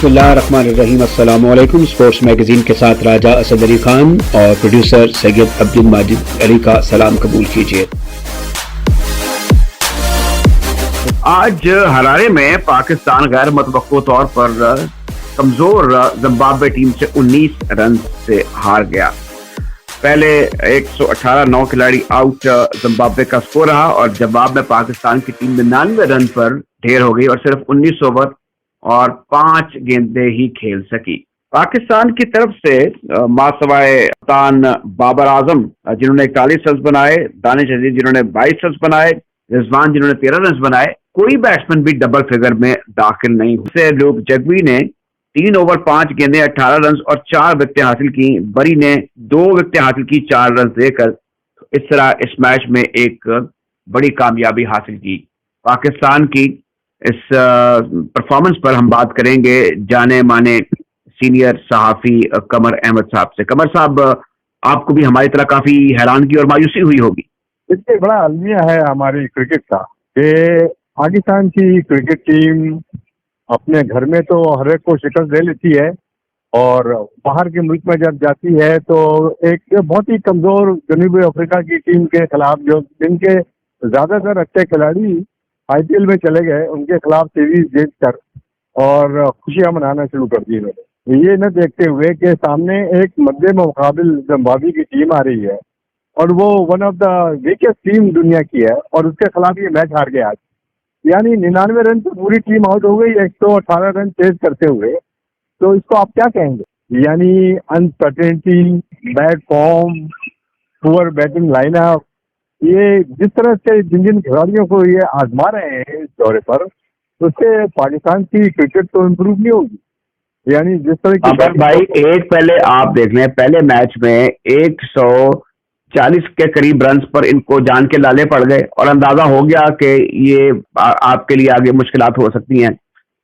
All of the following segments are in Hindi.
बिस्मिल्लाहिर्रहमानिर्रहीम। अस्सलाम वालेकुम। स्पोर्ट्स मैगजीन के साथ राजा असद अली खान और प्रोड्यूसर सैयद अब्दुल माजिद अली का सलाम कबूल कीजिए। आज हरारे में पाकिस्तान गैर मुतवक्को तौर पर कमजोर जिम्बाब्वे टीम से 19 रन से हार गया। पहले 118 9 खिलाड़ी आउट जिम्बाब्वे का स्कोर रहा और जवाब में पाकिस्तान की टीम 99 रन पर ढेर हो गई और सिर्फ 19 ओवर और 5 गेंदें ही खेल सकी। पाकिस्तान की तरफ से मासवाए कप्तान बाबर आजम जिन्होंने 41 रन बनाए, दानिश अजीज जिन्होंने 22 रन बनाए, रिजवान जिन्होंने 13 रन बनाए, कोई बैट्समैन भी डबल फिगर में दाखिल नहीं हुए। लोग जगवी ने 3 ओवर 5 गेंदें 18 रन और 4 विकेटें हासिल की। बरी ने 2 विकेटें हासिल की 4 रन देकर। इस तरह इस मैच में एक बड़ी कामयाबी हासिल की। पाकिस्तान की इस परफॉर्मेंस पर हम बात करेंगे जाने माने सीनियर सहाफी कमर अहमद साहब से। कमर साहब, आपको भी हमारी तरह काफी हैरानगी और मायूसी हुई होगी। इससे बड़ा अलमिया है हमारी क्रिकेट का कि पाकिस्तान की क्रिकेट टीम अपने घर में तो हर एक को शिकस्त दे लेती है और बाहर के मुल्क में जब जाती है तो एक बहुत ही कमजोर जनूबी अफ्रीका की टीम के खिलाफ, जो जिनके ज्यादातर अच्छे खिलाड़ी आईपीएल में चले गए, उनके खिलाफ सीरीज जीत कर और खुशियां मनाना शुरू कर दी इन्होंने। ये न देखते हुए कि सामने एक मध्य मुकाबिल जिम्बाब्वे की टीम आ रही है और वो one of the weakest team दुनिया की है और उसके खिलाफ ये मैच हार गया आज। यानी 99 रन पर पूरी टीम आउट हो गई 118 रन चेज करते हुए। तो इसको आप क्या कहेंगे? यानी uncertainty, bad form, poor batting lineup, ये जिस तरह से जिन जिन खिलाड़ियों को ये आजमा रहे हैं इस दौरे पर, उससे पाकिस्तान की क्रिकेट तो इम्प्रूव नहीं होगी। यानी जिस तरह की भाई एक पहले आप देख लें, पहले मैच में 140 के करीब रन पर इनको जान के लाले पड़ गए और अंदाजा हो गया कि ये आपके लिए आगे मुश्किलात हो सकती हैं।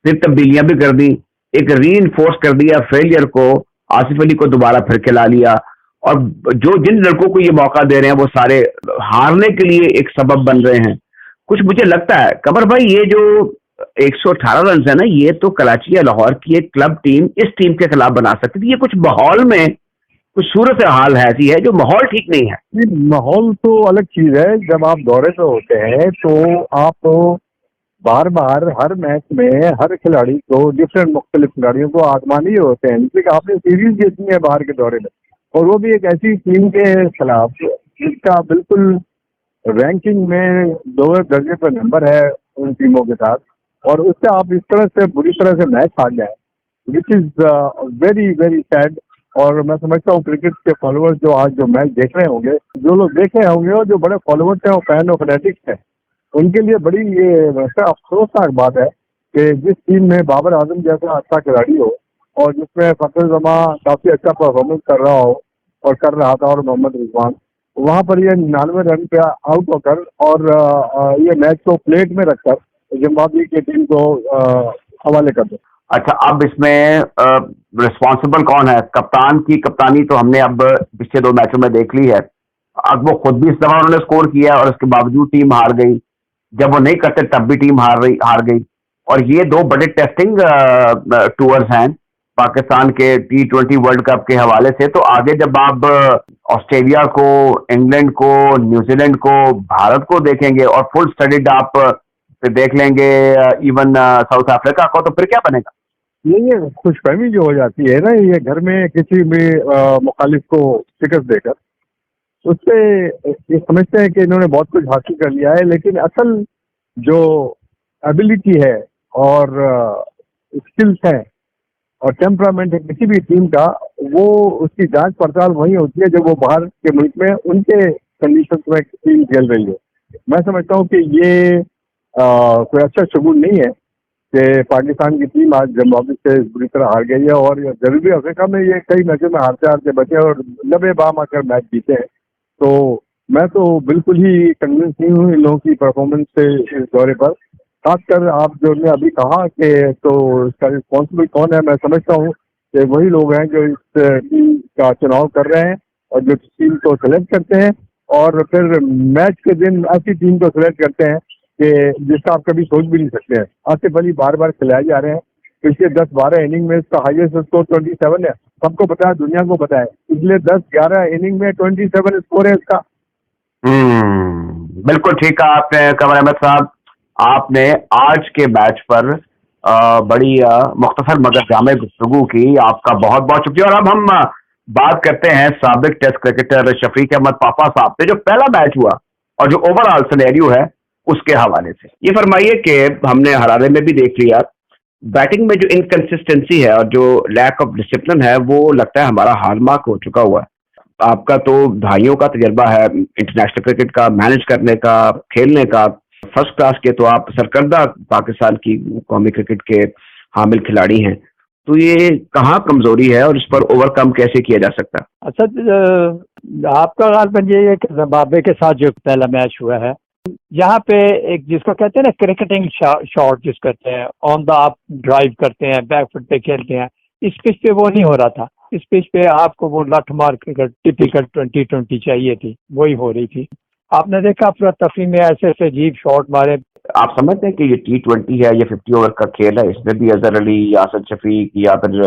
फिर तब्दीलियां भी कर दी, एक रीइंफोर्स कर दिया फेलियर को, आसिफ अली को दोबारा फिर खिला लिया और जो जिन लड़कों को ये मौका दे रहे हैं वो सारे हारने के लिए एक सबब बन रहे हैं। कुछ मुझे लगता है कमर भाई, ये जो 118 रन है ना, ये तो कराची या लाहौर की एक क्लब टीम इस टीम के खिलाफ बना सकती थी। ये कुछ माहौल में कुछ सूरत हाल है ऐसी है जो माहौल ठीक नहीं है। माहौल तो अलग चीज है। जब आप दौरे पे होते हैं तो आप बार बार हर मैच में हर खिलाड़ी को, डिफरेंट मुख्तलिफ खिलाड़ियों को आजमाने ही होते हैं, क्योंकि आपने सीरीज जीतनी है बाहर के दौरे में और वो भी एक ऐसी टीम के खिलाफ जिसका बिल्कुल रैंकिंग में 2 दर्जे पर नंबर है उन टीमों के साथ, और उससे आप इस तरह से बुरी तरह से मैच हार जाए, which is very very sad. और मैं समझता हूँ क्रिकेट के फॉलोअर्स जो आज जो मैच देख रहे होंगे, जो लोग देख रहे होंगे और जो बड़े फॉलोअर्स हैं और फैन और फैनेटिक्स हैं, उनके लिए बड़ी ये अफसोसनाक बात है कि जिस टीम में बाबर आजम जैसा अच्छा खिलाड़ी हो और जिसमें फखर जमा काफी अच्छा परफॉर्मेंस कर रहा हो और कर रहा था, और मोहम्मद रिजवान, वहां पर ये 99 रन पे आउट होकर और ये मैच को प्लेट में रखकर जिम्बाब्वे की टीम को हवाले कर दो। अच्छा, अब इसमें रिस्पॉन्सिबल कौन है? कप्तान की कप्तानी तो हमने अब पिछले 2 मैचों में देख ली है। अब वो खुद भी इस दफा उन्होंने स्कोर किया और उसके बावजूद टीम हार गई। जब वो नहीं करते तब भी टीम हार गई। और ये 2 बड़े टेस्टिंग टूर्स हैं पाकिस्तान के T20 वर्ल्ड कप के हवाले से। तो आगे जब आप ऑस्ट्रेलिया को, इंग्लैंड को, न्यूजीलैंड को, भारत को देखेंगे और फुल स्टडीड आप देख लेंगे इवन साउथ अफ्रीका को, तो फिर क्या बनेगा? ये खुशफहमी जो हो जाती है ना, ये घर में किसी भी मुखालिफ को शिकस्त देकर, उससे ये समझते हैं कि इन्होंने बहुत कुछ हासिल कर लिया है, लेकिन असल जो एबिलिटी है और स्किल्स हैं और टेम्परामेंट है किसी भी टीम का, वो उसकी जांच पड़ताल वही होती है जब वो बाहर के मुल्क में उनके कंडीशंस में टीम खेल रही हो। मैं समझता हूँ कि ये कोई अच्छा शगुन नहीं है कि पाकिस्तान की टीम आज जिम्बाब्वे से बुरी तरह हार गई है और जनूबी अफ्रीका में ये कई मैचों में हारते हारते बचे और 90 बाम आकर मैच जीते हैं। तो मैं तो बिल्कुल ही कन्विंस नहीं हूँ इन लोगों की परफॉर्मेंस से इस दौरे पर। खासकर आप जो ने अभी कहा कि तो इसका रिस्पॉन्सिबल कौन है, मैं समझता हूँ कि वही लोग हैं जो इस टीम का चुनाव कर रहे हैं और जो टीम को सेलेक्ट करते हैं और फिर मैच के दिन ऐसी टीम को सेलेक्ट करते हैं कि जिसका आप कभी सोच भी नहीं सकते हैं। आसिफ अली बार बार खिलाए जा रहे हैं पिछले 10-12 इनिंग में इसका हाईएस्ट स्कोर 27 है। सबको पता है, दुनिया को पता है, पिछले 10-11 इनिंग में 27 स्कोर है इसका। बिल्कुल ठीक कहा आपने कमर अहमद साहब। आपने आज के मैच पर बड़ी मुख्तसर मगर जामे गुफ्तगू की, आपका बहुत बहुत शुक्रिया। और अब हम बात करते हैं साबिक टेस्ट क्रिकेटर शफीक अहमद पापा साहब से, जो पहला मैच हुआ और जो ओवरऑल सिनेरियो है उसके हवाले से। ये फरमाइए कि हमने हरारे में भी देख लिया, बैटिंग में जो इनकंसिस्टेंसी है और जो लैक ऑफ डिसिप्लिन है वो लगता है हमारा हॉलमार्क हो चुका हुआ है। आपका तो दहाइयों का तजर्बा है इंटरनेशनल क्रिकेट का, मैनेज करने का, खेलने का, फर्स्ट क्लास के, तो आप सरकर्दा पाकिस्तान की कौमी क्रिकेट के हामिल खिलाड़ी हैं। तो ये कहाँ कमजोरी है और इस पर ओवरकम कैसे किया जा सकता है? अच्छा, आपका गालबन ये है कि जिम्बाब्वे के साथ जो पहला मैच हुआ है, यहाँ पे एक जिसको कहते हैं ना क्रिकेटिंग शॉट जिसको कहते हैं, ऑन द आप ड्राइव करते हैं, बैकफुट पे खेलते हैं, इस पिच पे वो नहीं हो रहा था। इस पिच पे आपको वो लठ मार क्रिकेट टिपिकल 2020 चाहिए थी, वही हो रही थी। आपने देखा पूरा तफरी में ऐसे ऐसे अजीब शॉट मारे। आप समझते हैं कि ये T20 है, ये 50 ओवर का खेल है, इसमें भी अजहर अली, यासिर शफीक या फिर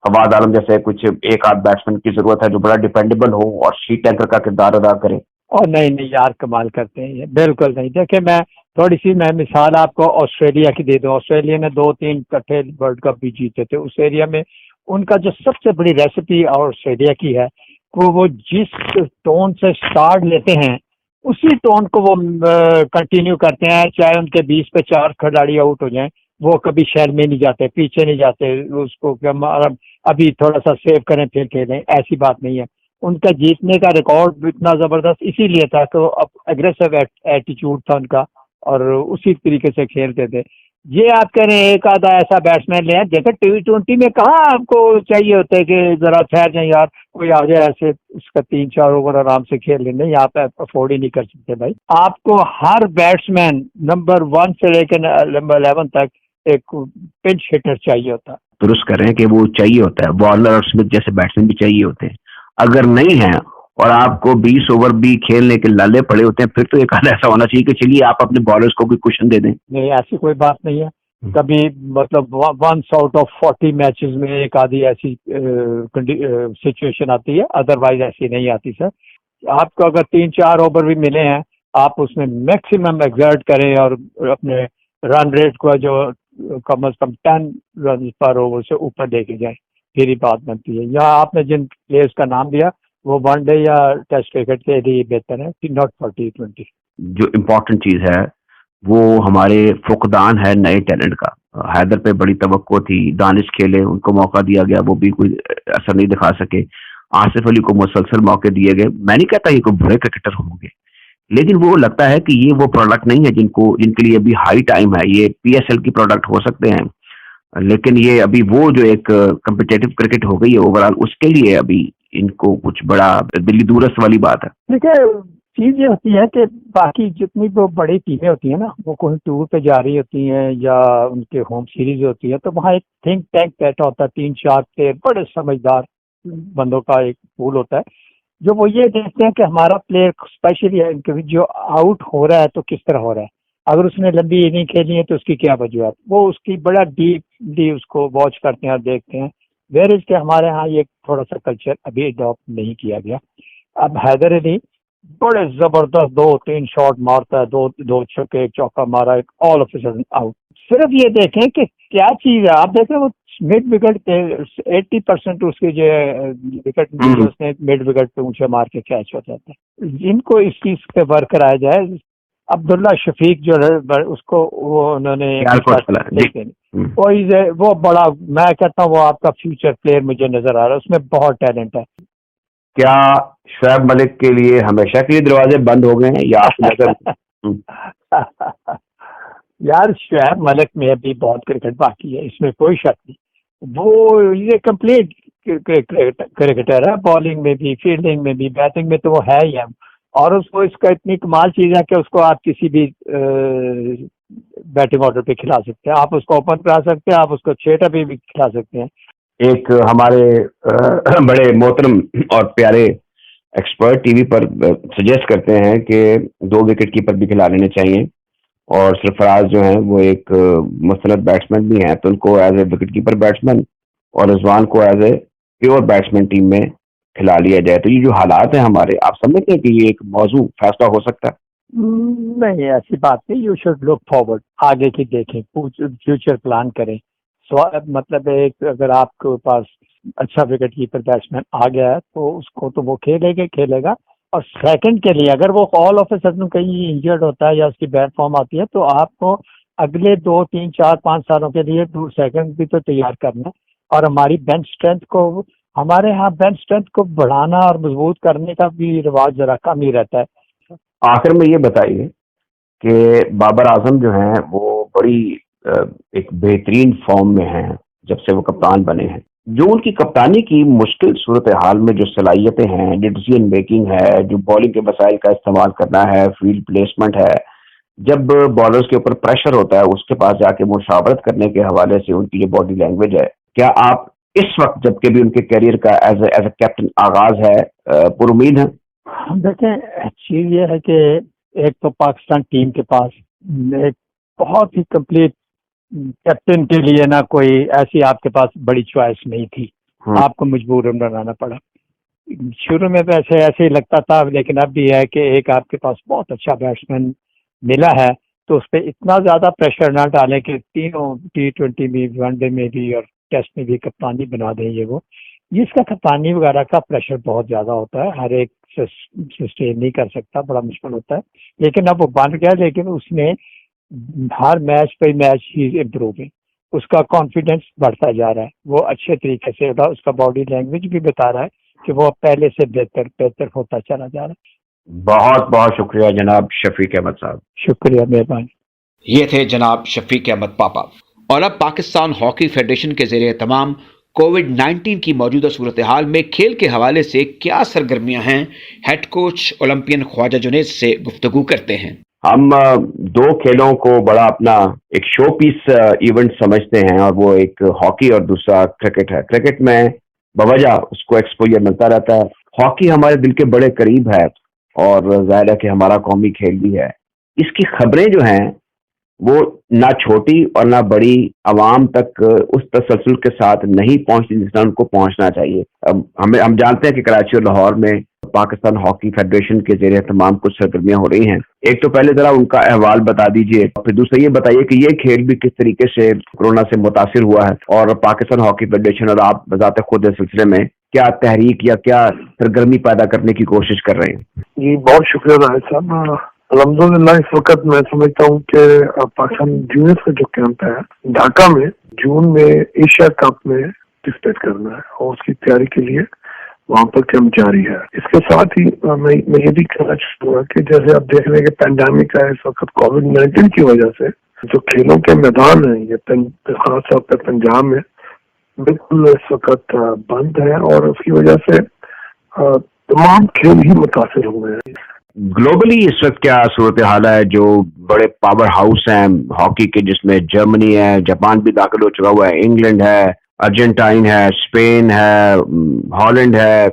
फवाद आलम जैसे कुछ एक आध बैट्समैन की जरूरत है जो बड़ा डिपेंडेबल हो और शीट टैंकर का किरदार अदा करे? और नहीं नहीं यार, कमाल करते हैं ये, बिल्कुल नहीं। देखिए मैं मिसाल आपको ऑस्ट्रेलिया की दे दूं। ऑस्ट्रेलिया ने 2-3 इकट्ठे वर्ल्ड कप भी जीते थे। उस एरिया में उनका जो सबसे बड़ी रेसिपी ऑस्ट्रेलिया की है, वो जिस टोन से स्टार्ट लेते हैं उसी टोन को वो कंटिन्यू करते हैं, चाहे उनके 20 पे 4 खिलाड़ी आउट हो जाएं, वो कभी शैल में नहीं जाते, पीछे नहीं जाते, उसको अभी थोड़ा सा सेव करें फिर खेलें, ऐसी बात नहीं है। उनका जीतने का रिकॉर्ड इतना जबरदस्त इसीलिए था कि अब एग्रेसिव एटीट्यूड था उनका और उसी तरीके से खेलते थे। ये आप कह रहे हैं एक आधा ऐसा बैट्समैन ले, देखो T20 में कहाँ आपको चाहिए होता है कि जरा ठहर जाए यार, कोई आ जाए ऐसे उसका 3-4 ओवर आराम से खेल लें, नहीं आप अफोर्ड ही नहीं कर सकते भाई। आपको हर बैट्समैन नंबर 1 से लेकर नंबर 11 तक एक पिंच हिटर चाहिए होता है। दुरुस्त कर रहे हैं कि वो चाहिए होता है, वार्नर और स्मिथ जैसे बैट्समैन भी चाहिए होते हैं। अगर नहीं है और आपको 20 ओवर भी खेलने के लाले पड़े होते हैं, फिर तो एक आधा ऐसा होना चाहिए कि चलिए आप अपने बॉलर्स को कोई क्वेश्चन दे दें। नहीं, ऐसी कोई बात नहीं है। कभी मतलब 1 आउट ऑफ 40 मैचेस में एक आधी ऐसी सिचुएशन आती है, अदरवाइज ऐसी नहीं आती सर। आपको अगर 3-4 ओवर भी मिले हैं, आप उसमें मैक्सिमम एक्सर्ट करें और अपने रन रेट को जो कम से कम 10 रन पर ओवर से ऊपर लेके जाए, फिर ही बात बनती है। या आपने जिन प्लेयर्स का नाम दिया वो वनडे या टेस्ट क्रिकेट के लिए बेहतर है, नॉट फॉर T20। जो इम्पोर्टेंट चीज है वो हमारे फुकदान है नए टैलेंट का। हैदर पे बड़ी तवक्को थी, दानिश खेले, उनको मौका दिया गया, वो भी कोई असर नहीं दिखा सके। आसिफ अली को मुसलसल मौके दिए गए। मैं नहीं कहता ये कोई बुरे क्रिकेटर होंगे, लेकिन वो लगता है कि ये वो प्रोडक्ट नहीं है जिनके लिए अभी हाई टाइम है। ये PSL की प्रोडक्ट हो सकते हैं, लेकिन ये अभी वो जो एक कम्पिटेटिव क्रिकेट हो गई है ओवरऑल, उसके लिए अभी इनको कुछ बड़ा दिल्ली दूरस्थ वाली बात है। देखिए चीज ये होती है कि बाकी जितनी वो बड़ी टीमें होती हैं ना, वो कोई टूर पे जा रही होती हैं या उनके होम सीरीज होती है, तो वहाँ एक थिंक टैंक बैठा होता है, 3-4 प्लेयर बड़े समझदार बंदों का एक पूल होता है, जो वो ये देखते हैं कि हमारा प्लेयर स्पेशली जो आउट हो रहा है तो किस तरह हो रहा है। अगर उसने लंबी इनिंग खेली है तो उसकी क्या वजूहत, वो उसकी बड़ा डीपली उसको वॉच करते हैं और देखते हैं। वेयर इज के हमारे यहाँ ये थोड़ा सा कल्चर अभी अडॉप्ट नहीं किया गया। अब हैदर अली बड़े जबरदस्त 2-3 शॉट मारता है, दो छक्के, एक चौका मारा, एक all of a sudden out. सिर्फ ये देखें कि क्या चीज है। आप देखें वो मिड विकेट पे 80% उसके जो विकेट उसने मिड विकेट पे ऊंचे मार के कैच हो जाता है। इनको इस चीज पे वर्क कराया जाए। अब्दुल्ला शफीक जो है उसको वो उन्होंने वो बड़ा, मैं कहता हूँ वो आपका फ्यूचर प्लेयर मुझे नजर आ रहा है, उसमें बहुत टैलेंट है। क्या शोएब मलिक के लिए हमेशा के लिए दरवाजे बंद हो गए हैं या यार शोएब मलिक में अभी बहुत क्रिकेट बाकी है, इसमें कोई शक नहीं। वो ये कंप्लीट क्रिकेटर है, बॉलिंग में भी, फील्डिंग में भी, बैटिंग में तो वो है ही है। और उसको इसका इतनी कमाल चीज है कि उसको आप किसी भी बैटिंग ऑर्डर पे खिला सकते हैं, आप उसको ओपन करा सकते हैं, आप उसको 6 भी खिला सकते हैं। एक हमारे बड़े मोहतरम और प्यारे एक्सपर्ट टीवी पर सजेस्ट करते हैं कि 2 विकेट कीपर भी खिला लेने चाहिए, और सरफराज जो हैं वो एक मुस्तनद बैट्समैन भी हैं, तो उनको as a wicket keeper batsman और रिजवान को as a pure batsman team में खिला लिया जाए। तो ये जो हालात हैं हमारे, आप समझते हैं कि ये एक मौजू फैसला हो सकता है? नहीं, ऐसी बात नहीं। यू शुड लुक फॉरवर्ड, आगे की देखें, फ्यूचर प्लान करें। मतलब एक, अगर आपके पास अच्छा विकेट कीपर बैट्समैन आ गया है तो उसको तो वो खेलेगा। और सेकंड के लिए अगर वो ऑल ऑफ ए सडन कहीं इंजर्ड होता है या उसकी बैड फॉर्म आती है, तो आपको अगले 2, 3, 4, 5 सालों के लिए सेकंड भी तो तैयार करना है। और हमारी बेंच स्ट्रेंथ को, हमारे यहाँ बेंच स्ट्रेंथ को बढ़ाना और मजबूत करने का भी रिवाज जरा कम ही रहता है। आखिर में ये बताइए कि बाबर आजम जो हैं वो बड़ी एक बेहतरीन फॉर्म में हैं जब से वो कप्तान बने हैं। जो उनकी कप्तानी की मुश्किल सूरत हाल में जो सलाहियतें हैं, डिसीजन मेकिंग है, जो बॉलिंग के वसाइल का इस्तेमाल करना है, फील्ड प्लेसमेंट है, जब बॉलर्स के ऊपर प्रेशर होता है उसके पास जाके मुशावरत करने के हवाले से उनकी जो बॉडी लैंग्वेज है, क्या आप इस वक्त जबकि भी उनके करियर का एज ए कैप्टन आगाज है पुरुमीद है? देखें, चीज ये है कि एक तो पाकिस्तान टीम के पास एक बहुत ही कंप्लीट कैप्टन के लिए ना कोई ऐसी आपके पास बड़ी चॉइस नहीं थी, आपको मजबूरन बनाना पड़ा। शुरू में वैसे ऐसे ही लगता था, लेकिन अब भी है कि एक आपके पास बहुत अच्छा बैट्समैन मिला है, तो उस पर इतना ज्यादा प्रेशर ना डालें कि तीनों T20 में, वनडे में भी और टेस्ट में भी कप्तानी बना दें। ये वो जिसका कप्तानी वगैरह का प्रेशर बहुत ज्यादा होता है, हर एक सस्टेन नहीं कर सकता, बड़ा मुश्किल होता है। लेकिन अब वो बन गया, लेकिन उसने हर मैच पे मैच ही इम्प्रूविंग, उसका कॉन्फिडेंस बढ़ता जा रहा है, वो अच्छे तरीके से, उसका बॉडी लैंग्वेज भी बता रहा है कि वो पहले से बेहतर होता चला जा रहा है। बहुत बहुत शुक्रिया जनाब शफीक अहमद साहब। शुक्रिया, मेहरबानी। ये थे जनाब शफीक अहमद पापा। और अब पाकिस्तान हॉकी फेडरेशन के ज़रिए तमाम कोविड-19 की मौजूदा सूरत हाल में खेल के हवाले से क्या सरगर्मियां हैं, head coach Olympian Khwaja Junaid से गुफ्तगू करते हैं। हम दो खेलों को बड़ा अपना एक शो पीस इवेंट समझते हैं, और वो एक हॉकी और दूसरा क्रिकेट है। क्रिकेट में बवजह उसको एक्सपोजर मिलता रहता है। हॉकी हमारे दिल के बड़े करीब है और जाहिर है कि हमारा कौमी खेल भी है। इसकी खबरें जो हैं वो ना छोटी और ना बड़ी आवाम तक उस तसलसल के साथ नहीं पहुंचती जिस तरह उनको पहुंचना चाहिए। हम जानते हैं कि कराची और लाहौर में पाकिस्तान हॉकी फेडरेशन के जरिए तमाम कुछ सरगर्मियां हो रही हैं। एक तो पहले जरा उनका अहवाल बता दीजिए, फिर दूसरा ये बताइए कि ये खेल भी किस तरीके से कोरोना से मुतासिर हुआ है, और पाकिस्तान हॉकी फेडरेशन और आप बजाते खुद इस सिलसिले में क्या तहरीक या क्या सरगर्मी पैदा करने की कोशिश कर रहे हैं? जी बहुत शुक्रिया राहिद साहब। अल्हम्दुलिल्लाह इस वक्त मैं समझता हूँ कि पाकिस्तान जूनियर्स का जो कैंप है ढाका में, जून में एशिया कप में पार्टिसिपेट करना है और उसकी तैयारी के लिए वहाँ पर कैंप जारी है। इसके साथ ही मैं ये भी कहना चाहूँगा कि जैसे आप देख रहे हैं कि पैंडेमिक है इस वक्त, कोविड-19 की वजह से जो खेलों के मैदान है ये खासतौर पर पंजाब में बिल्कुल इस वक्त बंद है, और उसकी वजह से तमाम खेल ही मुतासिर हुए हैं। ग्लोबली इस वक्त क्या सूरत हाल है? जो बड़े पावर हाउस हैं हॉकी के, जिसमें जर्मनी है, जापान भी दाखिल हो चुका हुआ है, इंग्लैंड है, अर्जेंटाइन है, स्पेन है, हॉलैंड है,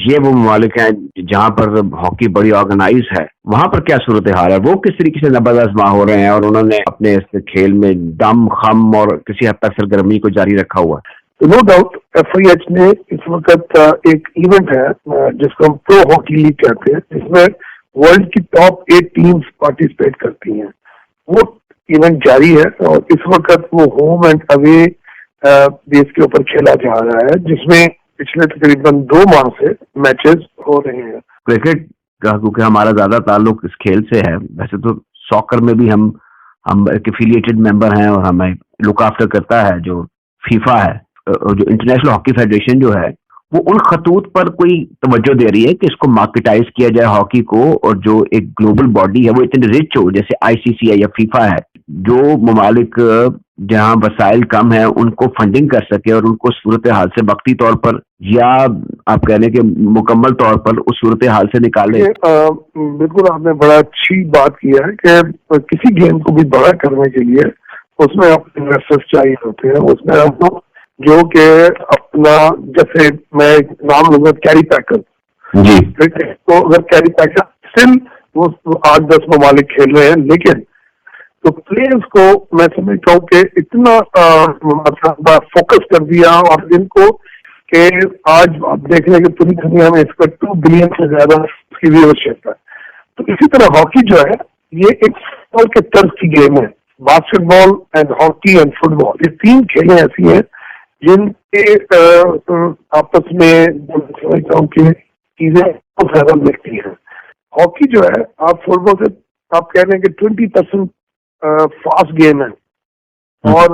ये वो ममालिक हैं जहां पर हॉकी बड़ी ऑर्गेनाइज है। वहां पर क्या सूरत हाल है? वो किस तरीके से नब्ज़ आज़मा हो रहे हैं और उन्होंने अपने इस खेल में दम खम और किसी हद तक सरगर्मी को जारी रखा हुआ है? नो डाउट FIH ने इस वक्त एक इवेंट है जिसको हम प्रो हॉकी लीग कहते हैं, जिसमें वर्ल्ड की टॉप 8 टीम्स पार्टिसिपेट करती हैं। वो इवेंट जारी है और इस वक्त वो होम एंड अवे बेस के ऊपर खेला जा रहा है, जिसमें पिछले तकरीबन 2 माह से मैचेस हो रहे हैं। क्रिकेट का क्योंकि हमारा ज्यादा ताल्लुक इस खेल से है, वैसे तो सॉकर में भी हम एक एफिलिएटेड मेंबर हैं और हमें लुक आफ्टर करता है जो फीफा है, जो इंटरनेशनल हॉकी फेडरेशन जो है वो उन खतूत पर कोई तवज्जो दे रही है कि इसको मार्केटाइज किया जाए हॉकी को, और जो एक ग्लोबल बॉडी है वो इतनी रिच हो जैसे ICC है या फीफा है, जो ममालिक जहां वसाइल कम है उनको फंडिंग कर सके और उनको सूरत हाल से वक्ती तौर पर या आप कहने के मुकम्मल तौर पर उस सूरत हाल से निकाले। बिल्कुल आपने बड़ा अच्छी बात किया है कि किसी गेम को भी बड़ा करने के लिए उसमें आपको इन्वेस्टर्स चाहिए होते हैं। उसमें आपको जो कि अपना, जैसे मैं नाम लूंगा कैरी पैकर जी, तो अगर कैरी पैकर स्टिल वो 8-10 ममालिक खेल रहे हैं, लेकिन तो प्लेयर्स को मैं समझता हूँ कि इतना मतलब फोकस कर दिया और इनको कि आज आप देख रहे हैं कि पूरी दुनिया में इसका 2 बिलियन से ज्यादा की व्यूअरशिप है। तो इसी तरह हॉकी जो है ये एक फुटबॉल के तर्ज की गेम है। Basketball and hockey and football, ये 3 खेलें ऐसी हैं जिनके आपस में समझता हूँ कि चीजें बहुत ज्यादा मिलती हैं। हॉकी जो है, आप फुटबॉल से आप कह रहे हैं कि 20% फास्ट गेम है और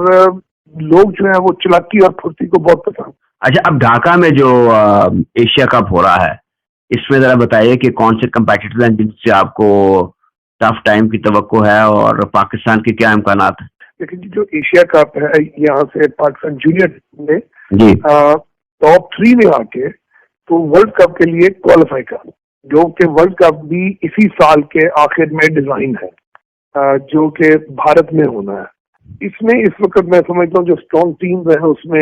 लोग जो है वो चलाकी और फुर्ती को बहुत पसंद। अच्छा, अब ढाका में जो एशिया कप हो रहा है, इसमें जरा बताइए कि कौन से कंपेटिटर्स हैं जिनसे आपको टफ टाइम की तवक्को है और पाकिस्तान के क्या इम्कानात हैं? लेकिन जो एशिया कप है, यहाँ से पाकिस्तान जूनियर ने जी टॉप 3 में आके तो वर्ल्ड कप के लिए क्वालिफाई कर, जो कि वर्ल्ड कप भी इसी साल के आखिर में डिजाइन है, जो कि भारत में होना है। इसमें इस वक्त मैं समझता हूँ जो स्ट्रॉन्ग टीम है उसमें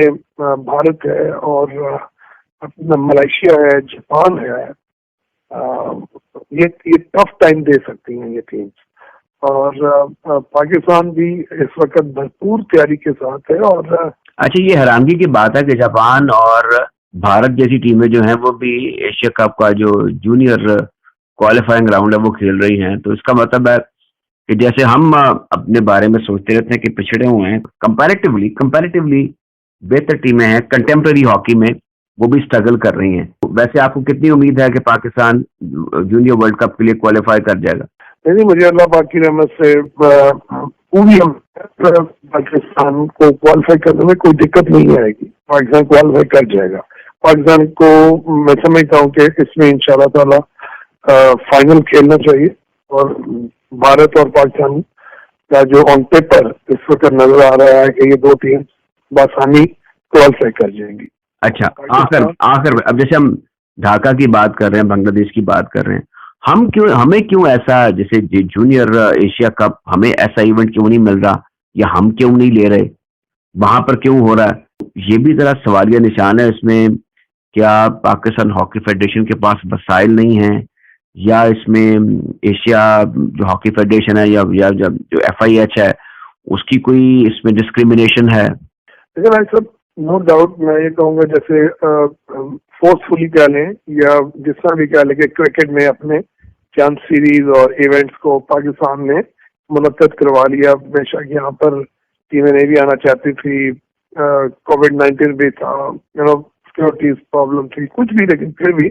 भारत है और अपना मलेशिया है, जापान है। ये टफ टाइम दे सकती हैं ये टीम्स और पाकिस्तान भी इस वक्त भरपूर तैयारी के साथ है। और अच्छा, ये हैरानगी की बात है कि जापान और भारत जैसी टीमें जो हैं वो भी एशिया कप का जो जूनियर क्वालिफाइंग राउंड है वो खेल रही हैं। तो इसका मतलब है कि जैसे हम अपने बारे में सोचते रहते हैं कि पिछड़े हुए हैं, कंपैरेटिवली बेहतर टीमें हैं कंटेम्प्रेरी हॉकी में, वो भी स्ट्रगल कर रही हैं। वैसे आपको कितनी उम्मीद है कि पाकिस्तान जूनियर वर्ल्ड कप के लिए क्वालिफाई कर जाएगा? नहीं, मुझे अल्लाह पाक की रहमत से पूरी पाकिस्तान को क्वालिफाई करने में कोई दिक्कत नहीं आएगी। पाकिस्तान क्वालिफाई कर जाएगा। पाकिस्तान को मैं समझता हूँ कि इसमें इंशाल्लाह ताला फाइनल खेलना चाहिए और भारत और पाकिस्तान का जो ऑन पेपर इस वक्त नजर आ रहा है कि ये 2 टीम बआसानी क्वालिफाई कर जाएंगी। अच्छा, आखिर अब जैसे हम ढाका की बात कर रहे हैं, बांग्लादेश की बात कर रहे हैं, हमें क्यों ऐसा, जैसे जूनियर एशिया कप हमें ऐसा इवेंट क्यों नहीं मिल रहा या हम क्यों नहीं ले रहे, वहां पर क्यों हो रहा है? ये भी जरा सवालिया निशान है। इसमें क्या पाकिस्तान हॉकी फेडरेशन के पास वसाइल नहीं है या इसमें एशिया जो हॉकी फेडरेशन है या जो FIH है उसकी कोई इसमें डिस्क्रिमिनेशन है? लेकिन भाई सब नो डाउट मैं ये कहूँगा, जैसे फोर्सफुली कह लें या जिस तरह भी कह लें कि क्रिकेट में अपने चंद सीरीज और इवेंट्स को पाकिस्तान ने मुनक्कद करवा लिया। बेशक यहाँ पर टीमें नहीं भी आना चाहती थी, कोविड-19 भी था, सिक्योरिटीज प्रॉब्लम थी, कुछ भी, लेकिन फिर भी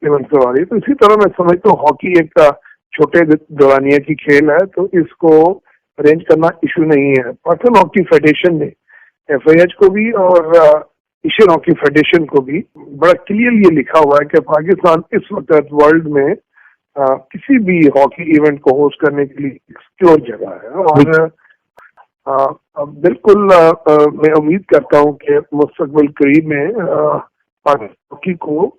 इवेंट करवा रही है। तो इसी तरह मैं समझता हूँ हॉकी एक छोटे दौरानिया की खेल है, तो इसको अरेंज करना इशू नहीं है। पाकिस्तान हॉकी फेडरेशन ने FIH को भी और एशियन हॉकी फेडरेशन को भी बड़ा क्लियरली ये लिखा हुआ है कि पाकिस्तान इस वक्त वर्ल्ड में किसी भी हॉकी इवेंट को होस्ट करने के लिए सिक्योर जगह है। और बिल्कुल मैं उम्मीद करता हूँ कि मुस्तकबिल करीब में पाकिस्तान हॉकी को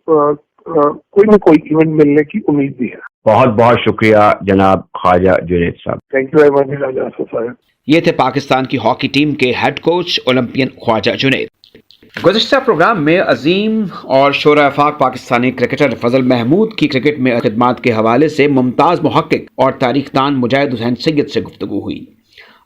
कोई न कोई इवेंट मिलने की उम्मीद भी है। बहुत बहुत शुक्रिया जनाब Khawaja Junaid sahab. Thank you very much Raja sahab. ये थे पाकिस्तान की हॉकी टीम के head coach Olympian Khwaja Junaid. गुज़िश्ता प्रोग्राम में अजीम और शोरा आफाक पाकिस्तानी क्रिकेटर फजल महमूद की क्रिकेट में खिदमात के हवाले से मुमताज़ मुहक्किक और तारीखदान मुजाहिद हुसैन सैयद से गुफ्तगू हुई।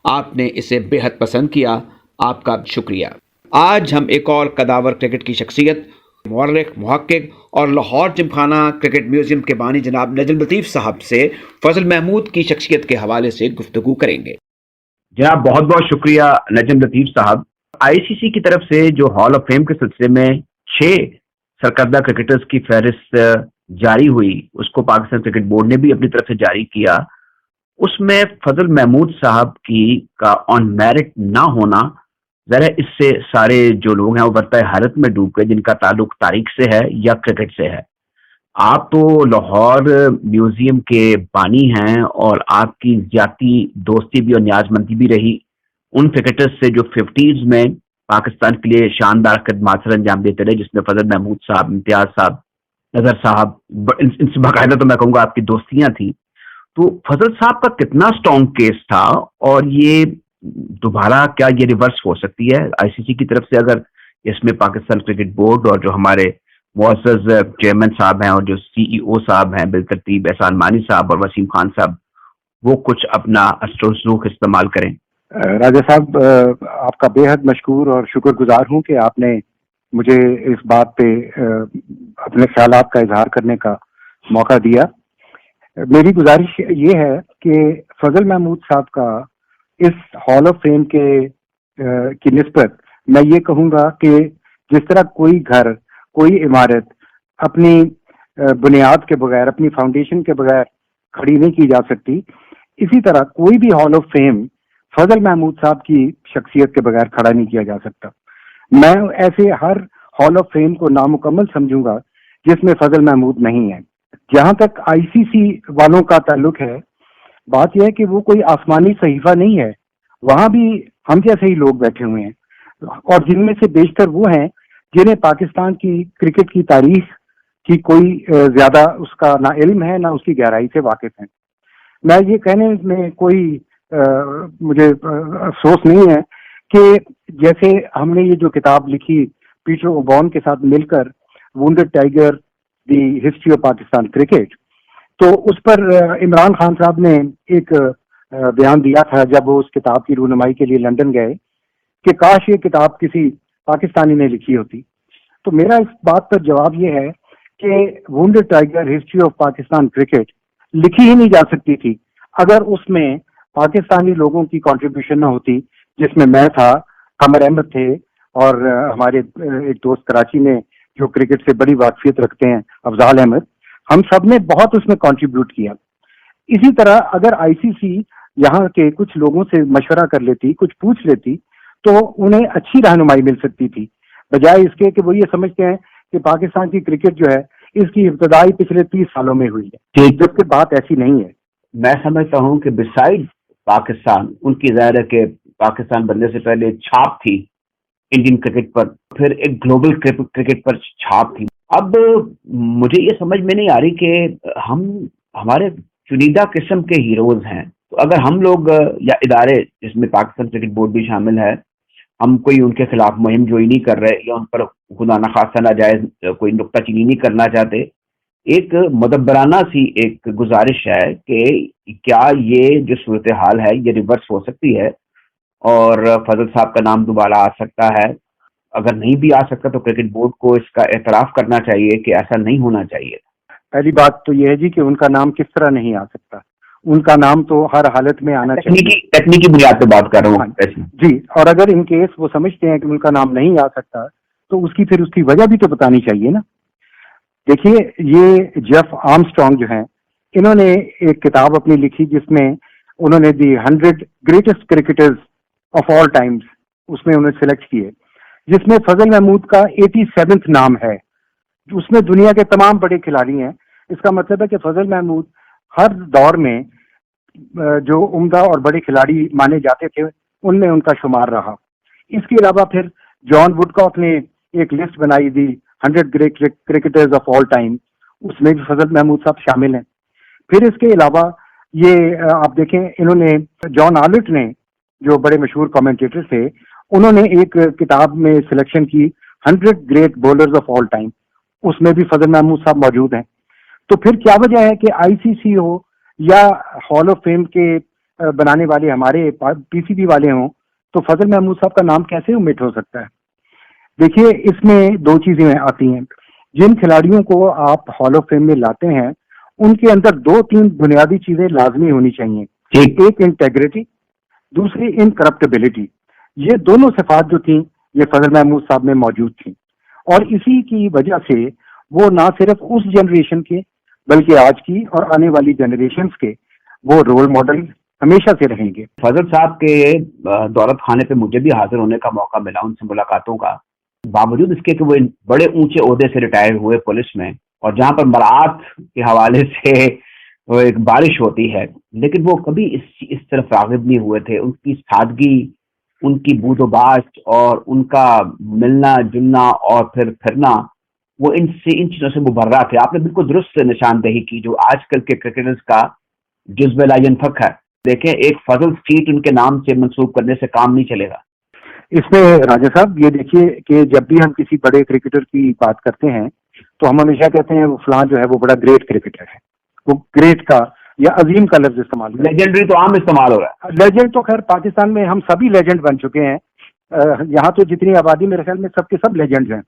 आपने इसे बेहद पसंद किया, आपका शुक्रिया। आज हम एक और कदावर क्रिकेट की शख्सियत, मुअर्रिख, मुहक्किक और लाहौर जिमखाना क्रिकेट म्यूजियम के बानी जनाब नजम लतीफ़ साहब से फजल महमूद की शख्सियत के हवाले से गुफ्तगू करेंगे। जनाब बहुत बहुत शुक्रिया नजम लतीफ़ साहब। ICC की तरफ से जो हॉल ऑफ फेम के सिलसिले में 6 सरकर्दा क्रिकेटर्स की फहरिस्त जारी हुई, उसको पाकिस्तान क्रिकेट बोर्ड ने भी अपनी तरफ से जारी किया। उसमें फजल महमूद साहब की का ऑन मेरिट ना होना, जरा इससे सारे जो लोग हैं वो बरताए हैरत में डूब गए जिनका ताल्लुक तारीख से है या क्रिकेट से है। आप तो लाहौर म्यूजियम के बानी हैं और आपकी ज्यादा दोस्ती भी और न्याजमंदी भी रही उन क्रिकेटर्स से जो 50s में पाकिस्तान के लिए शानदार खिदमात सर अंजाम देते रहे, जिसमें फजल महमूद साहब, इम्तियाज साहब, नजर साहब, इनसे बाकायदा तो मैं कहूँगा आपकी दोस्तियां थी। तो फजल साहब का कितना स्ट्रॉन्ग केस था और ये दोबारा क्या ये रिवर्स हो सकती है ICC की तरफ से अगर इसमें पाकिस्तान क्रिकेट बोर्ड और जो हमारे मुअज़्ज़ज़ चेयरमैन साहब हैं और जो CEO साहब हैं बिलतरतीब एहसान मानी साहब और वसीम खान साहब, वो कुछ अपना असर-ओ-रुसूख इस्तेमाल करें। राजा साहब, आपका बेहद मशकूर और शुक्रगुजार हूं कि आपने मुझे इस बात पे अपने ख्यालात का इजहार करने का मौका दिया। मेरी गुजारिश ये है कि फजल महमूद साहब का इस हॉल ऑफ फेम की निस्बत मैं ये कहूँगा कि जिस तरह कोई घर, कोई इमारत अपनी बुनियाद के बगैर, अपनी फाउंडेशन के बगैर खड़ी नहीं की जा सकती, इसी तरह कोई भी हॉल ऑफ फेम फजल महमूद साहब की शख्सियत के बगैर खड़ा नहीं किया जा सकता। मैं ऐसे हर हॉल ऑफ फेम को नामुकम्मल समझूंगा जिसमें फजल महमूद नहीं है। जहां तक आईसीसी वालों का ताल्लुक है, बात यह है कि वो कोई आसमानी सहीफा नहीं है, वहां भी हम जैसे ही लोग बैठे हुए हैं, और जिनमें से बेशतर वो हैं जिन्हें पाकिस्तान की क्रिकेट की तारीख की कोई ज्यादा उसका ना इल्म है ना उसकी गहराई से वाकिफ है। मैं ये कहने में कोई मुझे अफसोस नहीं है कि जैसे हमने ये जो किताब लिखी पीटर ओबॉर्न के साथ मिलकर, wounded tiger the history of Pakistan cricket, तो उस पर इमरान खान साहब ने एक बयान दिया था जब वो उस किताब की रूनुमाई के लिए लंदन गए कि काश ये किताब किसी पाकिस्तानी ने लिखी होती। तो मेरा इस बात पर जवाब ये है कि wounded tiger history of Pakistan cricket लिखी ही नहीं जा सकती थी अगर उसमें पाकिस्तानी लोगों की कंट्रीब्यूशन न होती, जिसमें मैं था, कमर अहमद थे, और हमारे एक दोस्त कराची में जो क्रिकेट से बड़ी वाकफियत रखते हैं, अफजाल अहमद, हम सब ने बहुत उसमें कंट्रीब्यूट किया। इसी तरह अगर आईसीसी यहाँ के कुछ लोगों से मशवरा कर लेती, कुछ पूछ लेती, तो उन्हें अच्छी रहनुमाई मिल सकती थी, बजाय इसके कि वो ये समझते हैं कि पाकिस्तान की क्रिकेट जो है इसकी इब्तदाई पिछले 30 सालों में हुई है, जबकि बात ऐसी नहीं है। मैं समझता हूँ कि बिसाइड पाकिस्तान, उनकी ज़ाहिर है कि पाकिस्तान बनने से पहले छाप थी इंडियन क्रिकेट पर, फिर एक ग्लोबल क्रिकेट पर छाप थी। अब मुझे ये समझ में नहीं आ रही कि हम हमारे चुनिंदा किस्म के हीरोज हैं, तो अगर हम लोग या इदारे जिसमें पाकिस्तान क्रिकेट बोर्ड भी शामिल है, हम कोई उनके खिलाफ मुहिम जोई नहीं कर रहे या उन पर खुदा न खासा नाजायज कोई नुक्ताचीनी नहीं करना चाहते, एक मुदब्बराना सी एक गुजारिश है कि क्या ये जो सूरत हाल है ये रिवर्स हो सकती है और फजल साहब का नाम दोबारा आ सकता है। अगर नहीं भी आ सकता तो क्रिकेट बोर्ड को इसका एतराफ़ करना चाहिए कि ऐसा नहीं होना चाहिए। पहली बात तो यह है जी कि उनका नाम किस तरह नहीं आ सकता, उनका नाम तो हर हालत में आना चाहिए। तकनीकी बुनियाद पे बात कर रहा हूँ जी, और अगर इन केस वो समझते हैं कि उनका नाम नहीं आ सकता तो उसकी वजह भी तो बतानी चाहिए ना। देखिए, ये जेफ आर्मस्ट्रॉन्ग जो हैं, इन्होंने एक किताब अपनी लिखी जिसमें उन्होंने दी 100 greatest cricketers of all times, उसमें उन्होंने सिलेक्ट किए, जिसमें फजल महमूद का 87वां नाम है। उसमें दुनिया के तमाम बड़े खिलाड़ी हैं। इसका मतलब है कि फजल महमूद हर दौर में जो उम्दा और बड़े खिलाड़ी माने जाते थे उनमें उनका शुमार रहा। इसके अलावा फिर जॉन वुडकॉक ने एक लिस्ट बनाई दी 100 great cricketers of all time, उसमें भी फजल महमूद साहब शामिल हैं। फिर इसके अलावा ये आप देखें, इन्होंने जॉन आर्लेट ने, जो बड़े मशहूर कमेंटेटर थे, उन्होंने एक किताब में सिलेक्शन की 100 great bowlers of all time, उसमें भी फजल महमूद साहब मौजूद हैं। तो फिर क्या वजह है कि आईसीसी हो या हॉल ऑफ फेम के बनाने वाले हमारे पीसीबी वाले हों, तो फजल महमूद साहब का नाम कैसे ओमिट हो सकता है? देखिए, इसमें दो चीजें आती हैं। जिन खिलाड़ियों को आप हॉल ऑफ फेम में लाते हैं उनके अंदर 2-3 बुनियादी चीजें लाजमी होनी चाहिए। एक इंटेग्रिटी, दूसरी इनकरप्टेबिलिटी। ये दोनों सिफात जो थी ये फजल महमूद साहब में मौजूद थी, और इसी की वजह से वो ना सिर्फ उस जनरेशन के बल्कि आज की और आने वाली जनरेशन के वो रोल मॉडल हमेशा से रहेंगे। फजल साहब के दौलत खाने पे मुझे भी हाजिर होने का मौका मिला, उनसे मुलाकातों का, बावजूद इसके कि वो बड़े ऊंचे ओहदे से रिटायर हुए पुलिस में, और जहां पर बारात के हवाले से वो एक बारिश होती है, लेकिन वो कभी इस तरफ राग़िब नहीं हुए थे। उनकी सादगी, उनकी बूदोबाश और उनका मिलना जुलना और फिर फिरना, वो इन चीज़ों से मुबर्रा थे। आपने बिल्कुल दुरुस्त निशानदेही की जो आजकल के क्रिकेटर्स का जुज़्व ला यनफक है। देखें, एक फजल स्ट्रीट उनके नाम से मंसूब करने से काम नहीं चलेगा। इसमें राजा साहब ये देखिए कि जब भी हम किसी बड़े क्रिकेटर की बात करते हैं तो हम हमेशा कहते हैं वो फलां जो है वो बड़ा ग्रेट क्रिकेटर है। वो ग्रेट का या अजीम का लफ्ज इस्तेमाल करें। लेजेंडरी तो आम इस्तेमाल हो रहा है। लेजेंड तो खैर पाकिस्तान में हम सभी लेजेंड बन चुके हैं। यहाँ तो जितनी आबादी मेरे ख्याल में सबके सब लेजेंड्स हैं।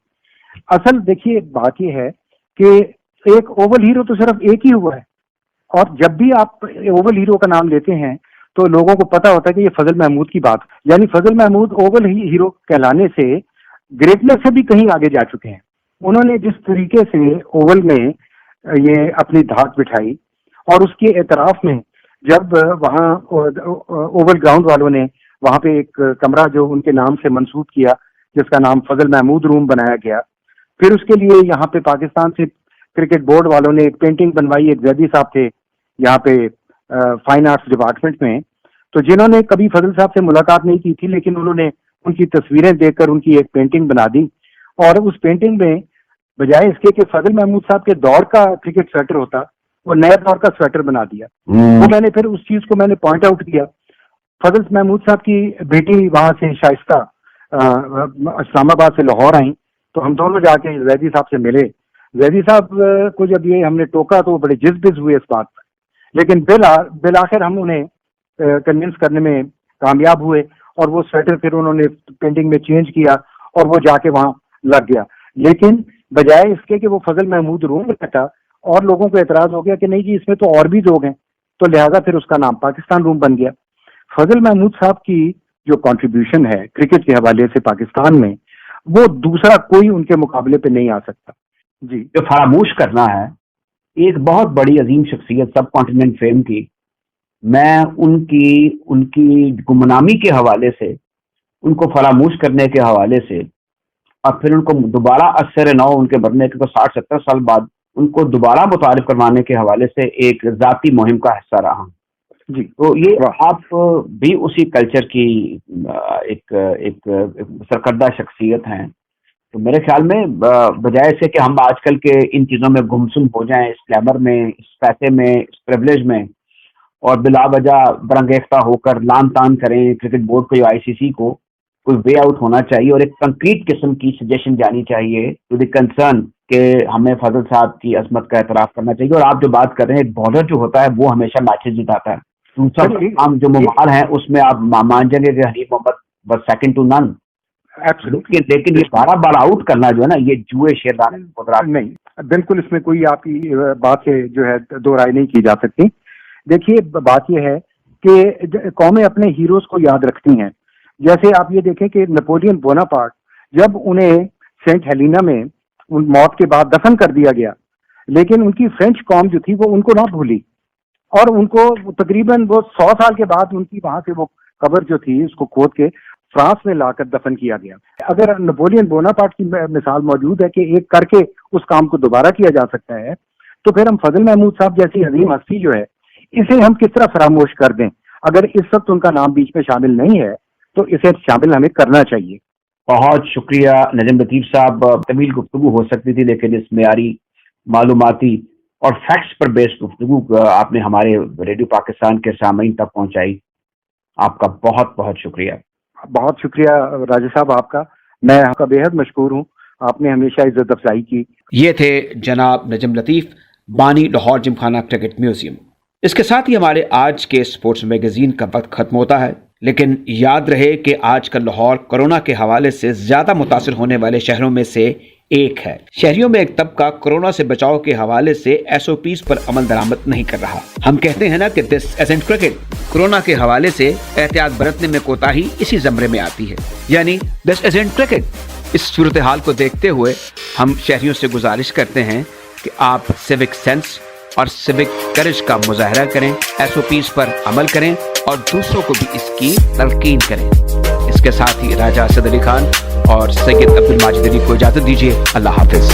असल देखिए बात यह है कि एक ओवल हीरो तो सिर्फ एक ही हुआ है, और जब भी आप ओवल हीरो का नाम लेते हैं तो लोगों को पता होता है कि ये फजल महमूद की बात, यानी फजल महमूद ओवल हीरो कहलाने से ग्रेटनेस से भी कहीं आगे जा चुके हैं। उन्होंने जिस तरीके से ओवल में ये अपनी धाक बिठाई, और उसके एतराफ में जब वहाँ ओवल ग्राउंड वालों ने वहाँ पे एक कमरा जो उनके नाम से मंसूब किया, जिसका नाम फजल महमूद रूम बनाया गया, फिर उसके लिए यहाँ पे पाकिस्तान से क्रिकेट बोर्ड वालों ने एक पेंटिंग बनवाई। एक जैदी साहब थे यहाँ पे फाइन आर्ट्स डिपार्टमेंट में, तो जिन्होंने कभी फजल साहब से मुलाकात नहीं की थी, लेकिन उन्होंने उनकी तस्वीरें देखकर उनकी एक पेंटिंग बना दी, और उस पेंटिंग में बजाय इसके कि फजल महमूद साहब के दौर का क्रिकेट स्वेटर होता, वो नए दौर का स्वेटर बना दिया। तो मैंने फिर उस चीज को मैंने पॉइंट आउट किया। फजल महमूद साहब की बेटी वहां से शाइस्ता इस्लामाबाद से लाहौर आई, तो हम दोनों जाके जैदी साहब से मिले। जैदी साहब को जब ये हमने टोका तो वो बड़े जिज़ हुए इस बात पर, लेकिन बिल आखिर हम उन्हें कन्विंस करने में कामयाब हुए, और वो स्वेटर फिर उन्होंने पेंटिंग में चेंज किया और वो जाके वहाँ लग गया। लेकिन बजाय इसके कि वो फजल महमूद रूम में था, और लोगों को एतराज हो गया कि नहीं जी इसमें तो और भी लोग हैं, तो लिहाजा फिर उसका नाम पाकिस्तान रूम बन गया। फजल महमूद साहब की जो कंट्रीब्यूशन है क्रिकेट के हवाले से पाकिस्तान में, वो दूसरा कोई उनके मुकाबले पे नहीं आ सकता। जी, जो फरामोश करना है एक बहुत बड़ी अजीम शख्सियत सब कॉन्टिनेंट फेम की, मैं उनकी गुमनामी के हवाले से, उनको फरामोश करने के हवाले से, और फिर उनको दोबारा असर नौ उनके बनने के 60-70 साल बाद उनको दोबारा मुतारिफ करवाने के हवाले से एक जाती मुहिम का हिस्सा रहा हूँ। जी, तो ये आप भी उसी कल्चर की एक सरकर्दा शख्सियत हैं। तो मेरे ख्याल में बजाय से कि हम आजकल के इन चीज़ों में गुमसुम हो जाएं, इस ग्लैमर में, इस पैसे में, इस प्रिविलेज में, और बिला वजह बरंगेख्ता होकर लान तान करें क्रिकेट बोर्ड को या ICC को, कोई वे आउट होना चाहिए और एक कंक्रीट किस्म की सजेशन जानी चाहिए टू द कंसर्न कि हमें फजल साहब की अजमत का एतराफ़ करना चाहिए। और आप जो बात कर रहे हैं, एक बॉलर जो होता है वो हमेशा मैचेस जिताता है। दूसरा हम जो मुमार हैं उसमें आप मान जाएंगे कि हनीफ मोहम्मद बस सेकंड टू नन। लेकिन ये 12 आउट करना जो है ना, ये जुए शेरदान नहीं, बिल्कुल इसमें कोई आपकी बात से जो है दो राय नहीं की जा सकती। देखिए बात यह है कि कौमें अपने हीरोज को याद रखती हैं। जैसे आप ये देखें कि नेपोलियन बोनापार्ट, जब उन्हें सेंट हेलिना में उन मौत के बाद दफन कर दिया गया, लेकिन उनकी फ्रेंच कौम जो थी वो उनको ना भूली, और उनको तकरीबन वो 100 साल के बाद उनकी वहां से वो कब्र जो थी उसको खोद के फ्रांस में लाकर दफन किया गया। अगर नेपोलियन बोनापार्ट की मिसाल मौजूद है कि एक करके उस काम को दोबारा किया जा सकता है, तो फिर हम फजल महमूद साहब जैसी अजीम हस्ती जो है, इसे हम किस तरह फरामोश कर दें। अगर इस वक्त उनका नाम बीच में शामिल नहीं है तो इसे शामिल हमें करना चाहिए। बहुत शुक्रिया नजम लतीफ़ साहब। तवील गुफ्तगू हो सकती थी, लेकिन इस मेयारी मालूमाती और फैक्ट्स पर बेस्ड गुफ्तगू आपने हमारे रेडियो पाकिस्तान के सामीन तक पहुंचाई। आपका बहुत बहुत शुक्रिया। बहुत शुक्रिया राजा साहब आपका, मैं आपका बेहद मशकूर हूँ, आपने हमेशा इज्जत अफजाई की। ये थे जनाब नजम लतीफ़, बानी लाहौर जिमखाना क्रिकेट म्यूजियम। इसके साथ ही हमारे आज के स्पोर्ट्स मैगजीन का वक्त खत्म होता है, लेकिन याद रहे कि आजकल लाहौर कोरोना के हवाले से ज्यादा मुतासिर होने वाले शहरों में से एक है। शहरियों में एक तबका कोरोना से बचाव के हवाले से SOPs पर अमल दरामद नहीं कर रहा। हम कहते हैं ना कि दिस इज़न्ट क्रिकेट। कोरोना के हवाले से एहतियात बरतने में कोताही इसी जमरे में आती है, यानी दिस इज़न्ट क्रिकेट। इस सूरत हाल को देखते हुए हम शहरियों से गुजारिश करते हैं कि आप सिविक सेंस और सिविक करेज का मुजाहरा करें, SOPs पर अमल करें और दूसरों को भी इसकी तलकीन करें। इसके साथ ही राजा असद अली खान और सैयद अब्दुल माजिद अली को इजाजत दीजिए। अल्लाह हाफिज।